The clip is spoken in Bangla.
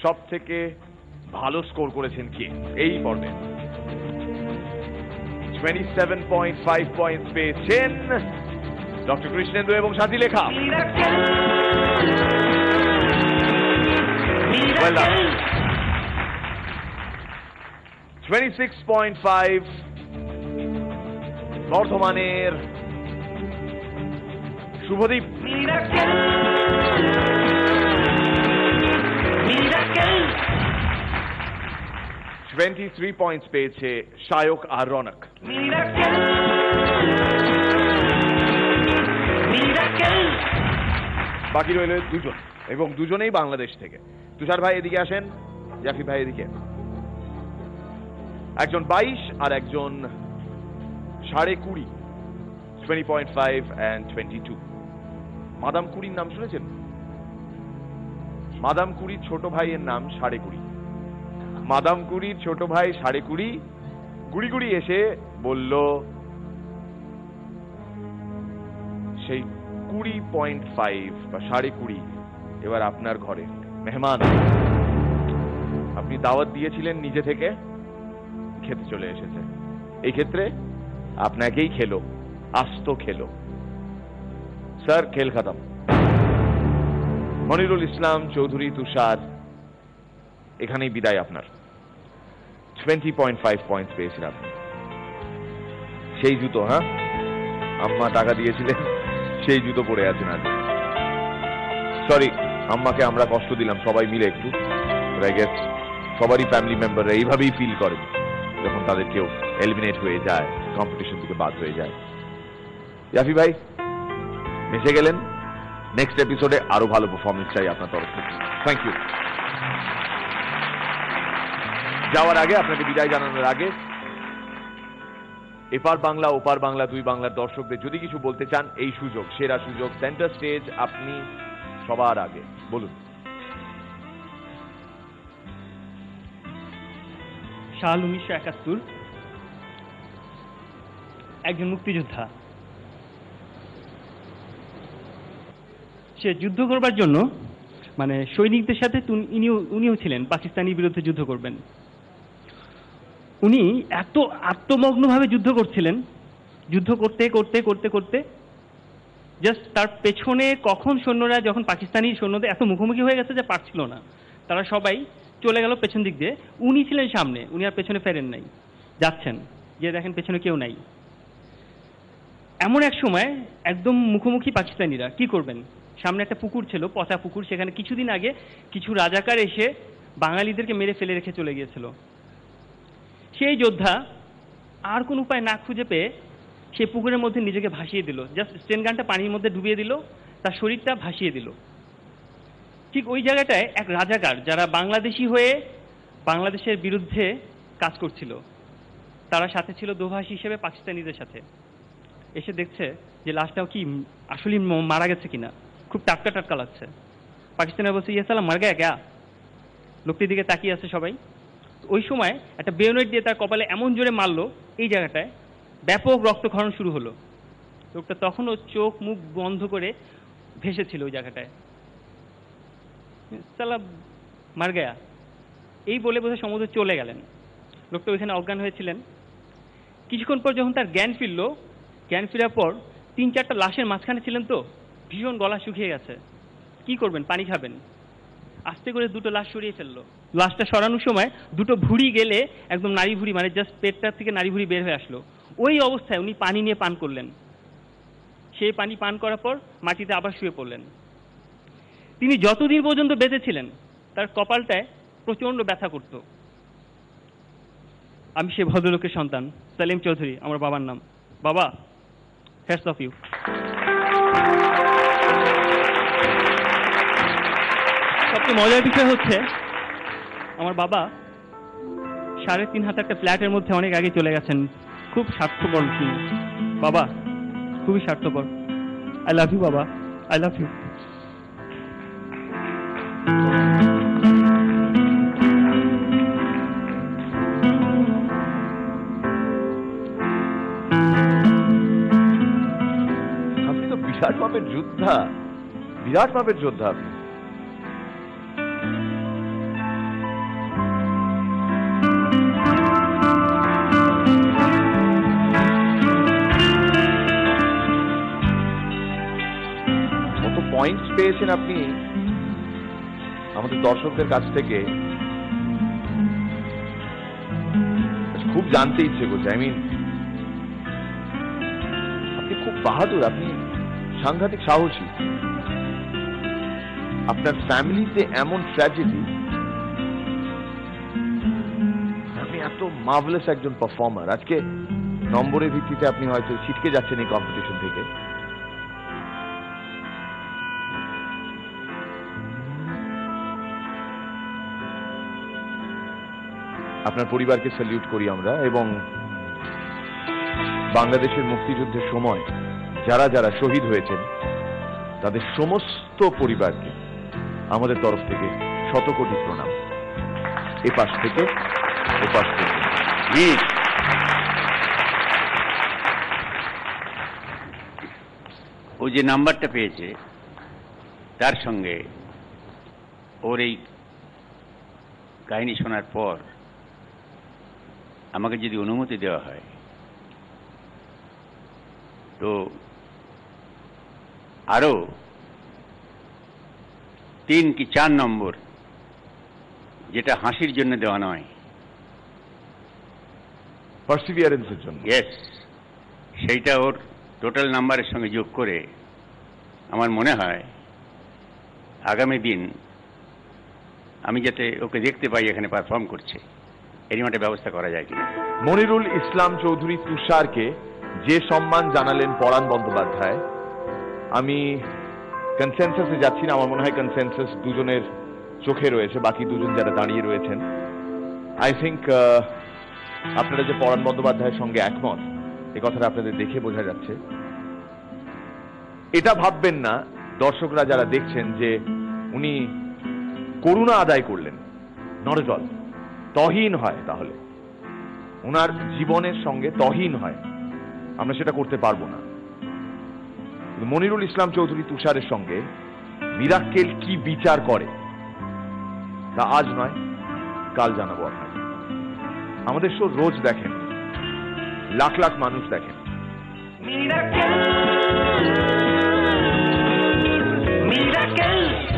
সব থেকে ভালো স্কোর করেছেন কে এই পর্বে? 27.5 পয়েন্টস পেয়েছেন ডক্টর কৃষ্ণেন্দু এবং শান্তি লেখা। Well done. 26.5 বর্ধমানের শুভদীপ। 23 পয়েন্টস পেয়েছে শায়ক আর রনক। বাকি রইল দুজন এবং দুজনেই বাংলাদেশ থেকে। তুষার ভাই এদিকে আসেন, জাফি ভাই এদিকে। একজন 22 আর একজন 20.5, 20.5 and 22। মাদাম কুড়ির নাম শুনেছেন? মাদাম কুড়ির ছোট ভাইয়ের নাম 20.5। মাদাম কুড়ির ছোট ভাই 20.5 গুড়ি গুড়ি এসে বলল সেই 20.5 বা 20.5 এবার আপনার ঘরে মেহমান। আপনি দাওয়াত দিয়েছিলেন নিজে থেকে, খেতে চলে এসেছে। এই ক্ষেত্রে আপনাকেই খেলো, আস্ত খেলো। স্যার খেল খতম। মনিরুল ইসলাম চৌধুরী তুষার, এখানেই বিদায় আপনার। 20.5 পয়েন্টস পেয়েছেন আপনি। সেই জুতো, হ্যাঁ, আম্মা টাকা দিয়েছিলেন, সেই জুতো পরে আছেন আজ। সরি, আম্মাকে আমরা কষ্ট দিলাম সবাই মিলে একটু। আই গেস সবারই ফ্যামিলি মেম্বাররা এইভাবেই ফিল করেন যখন তাদের কেউ এলিমিনেট হয়ে যায়, কম্পিটিশন থেকে বাদ হয়ে যায়। জাফি ভাই মিশে গেলেন। নেক্সট এপিসোডে আরো ভালো পারফরমেন্স চাই আপনার তরফ থেকে। Thank you. যাওয়ার আগে, আপনাকে বিদায় জানানোর আগে, এপার বাংলা ওপার বাংলা দুই বাংলার দর্শকদের যদি কিছু বলতে চান, এই সুযোগ, সেরা সুযোগ, সেন্টার স্টেজ, আপনি সবার আগে বলুন। সাল 1971, একজন মুক্তিযোদ্ধা, সে যুদ্ধ করবার জন্য মানে সৈনিকদের সাথে উনিও ছিলেন পাকিস্তানির বিরুদ্ধে যুদ্ধ করবেন। উনি এত আত্মমগ্নভাবে যুদ্ধ করছিলেন, যুদ্ধ করতে করতে করতে করতে জাস্ট তার পেছনে কখন সৈন্যরা, যখন পাকিস্তানি সৈন্যদের এত মুখোমুখি হয়ে গেছে যে পারছিল না, তারা সবাই চলে গেল পেছন দিক দিয়ে। উনি ছিলেন সামনে, উনি আর পেছনে ফেরেন নাই, যাচ্ছেন, গিয়ে দেখেন পেছনে কেউ নাই। এমন এক সময় একদম মুখোমুখি পাকিস্তানিরা, কি করবেন? সামনে একটা পুকুর ছিল, পচা পুকুর, সেখানে কিছুদিন আগে কিছু রাজাকার এসে বাঙালিদেরকে মেরে ফেলে রেখে চলে গিয়েছিল। সেই যোদ্ধা আর কোন উপায় না খুঁজে পেয়ে সে পুকুরের মধ্যে নিজেকে ভাসিয়ে দিল। জাস্ট স্টেন গানটা পানির মধ্যে ডুবিয়ে দিল, তার শরীরটা ভাসিয়ে দিল। ঠিক ওই জায়গাটায় এক রাজাকার, যারা বাংলাদেশি হয়ে বাংলাদেশের বিরুদ্ধে কাজ করছিল, তারা সাথে ছিল দোভাষী হিসেবে পাকিস্তানিদের সাথে, এসে দেখছে যে লাশটাও কি আসলে মারা গেছে কিনা, খুব টাটকা টাটকা লাগছে। পাকিস্তানিরা বলছে, ইয়ে সালা মার গায়া ক্যা? লোকটির দিকে তাকিয়ে আছে সবাই। ওই সময় একটা বেয়োনেট দিয়ে তার কপালে এমন জোরে মারলো, এই জায়গাটায় ব্যাপক রক্তক্ষরণ শুরু হলো। লোকটা তখনও চোখ মুখ বন্ধ করে ভেসেছিল ওই জায়গাটায়। সালা মার গায়া, এই বলে বোধহয় সমুদ্রে চলে গেলেন। লোকটা ওইখানে অজ্ঞান হয়েছিলেন। কিছুক্ষণ পর যখন তার জ্ঞান ফিরল, জ্ঞান ফেরার পর 3-4টা লাশের মাঝখানে ছিলেন, তো ভীষণ গলা শুকিয়ে গেছে। কি করবেন? পানি খাবেন। আস্তে করে 2টো লাশ সরিয়ে ফেললো। লাশটা সরানোর সময় 2টো ভুঁড়ি গেলে একদম নাড়ি ভুঁড়ি, মানে জাস্ট পেটটা থেকে নাড়ি ভুঁড়ি বের হয়ে আসলো। ওই অবস্থায় উনি পানি নিয়ে পান করলেন। সেই পানি পান করার পর মাটিতে আবার শুয়ে পড়লেন। তিনি যতদিন পর্যন্ত বেঁচে ছিলেন তার কপালটায় প্রচন্ড ব্যথা করত। আমি সেই ভদ্রলোকের সন্তান, সালিম চৌধুরী আমার বাবার নাম। বাবা, হ্যাটস অফ ইউ। সবচেয়ে মজার বিষয় হচ্ছে, আমার বাবা 3.5 হাত একটা ফ্ল্যাটের মধ্যে অনেক আগে চলে গেছেন। খুব স্বার্থপর বাবা, খুবই স্বার্থপর। আই লাভ ইউ বাবা, আই লাভ ইউ। বিরাট মাপের যোদ্ধা, বিরাট মাপের যোদ্ধা আপনি। কত পয়েন্টস পেয়েছেন আপনি আমাদের দর্শকদের কাছ থেকে, খুব জানতে ইচ্ছে করছে। আই মিন, আপনি খুব বাহাদুর, আপনি সাংঘাতিক সাহসী। আপনার ফ্যামিলিতে এমন ট্র্যাজেডি, আপনি এত মার্ভেলাস একজন পারফর্মার। আজকে নম্বরের ভিত্তিতে আপনি হয়তো ছিটকে যাচ্ছেন এই কম্পিটিশন থেকে। আপনার পরিবারকে স্যালিউট করি আমরা, এবং বাংলাদেশের মুক্তিযুদ্ধের সময় যারা যারা শহীদ হয়েছেন তাদের সমস্ত পরিবারকে আমাদের তরফ থেকে শত কোটি প্রণাম। এপাশ থেকে ওপাশ থেকে। ও যে নাম্বারটা পেয়েছে তার সঙ্গে ওর এই কাহিনী শোনার পর আমাকে যদি অনুমতি দেওয়া হয় তো আরো 3 কি 4 নম্বর, যেটা হাসির জন্য দেওয়া নয়, পার্সিভিয়ারেন্সের জন্য, ইয়েস, সেইটা ওর টোটাল নাম্বারের সঙ্গে যোগ করে আমার মনে হয় আগামী দিন আমি যাতে ওকে দেখতে পাই এখানে পারফর্ম করছে, এরকম একটা ব্যবস্থা করা যায় কিনা। মনিরুল ইসলাম চৌধুরী তুষারকে যে সম্মান জানালেন পরাণ বন্দ্যোপাধ্যায়, আমি কনসেনসাসে যাচ্ছি না, আমার মনে হয় কনসেনসাস দুজনের চোখে রয়েছে, বাকি দুজন যারা দাঁড়িয়ে রয়েছেন। আই থিঙ্ক আপনারা যে পরাণ বন্দ্যোপাধ্যায়ের সঙ্গে একমত, এ কথাটা আপনাদের দেখে বোঝা যাচ্ছে। এটা ভাববেন না দর্শকরা যারা দেখছেন যে উনি করুণা আদায় করলেন, নট এট অল। তহিন হয়, তাহলে ওনার জীবনের সঙ্গে তহিন হয়, আমরা সেটা করতে পারবো না। মনিরুল ইসলাম চৌধুরী তুষারের সঙ্গে মিরাক্কেল কি বিচার করে তা আজ নয় কাল জানাবো আপনাকে। আমাদের শো রোজ দেখেন, লাখ লাখ মানুষ দেখেন। Miracle, miracle.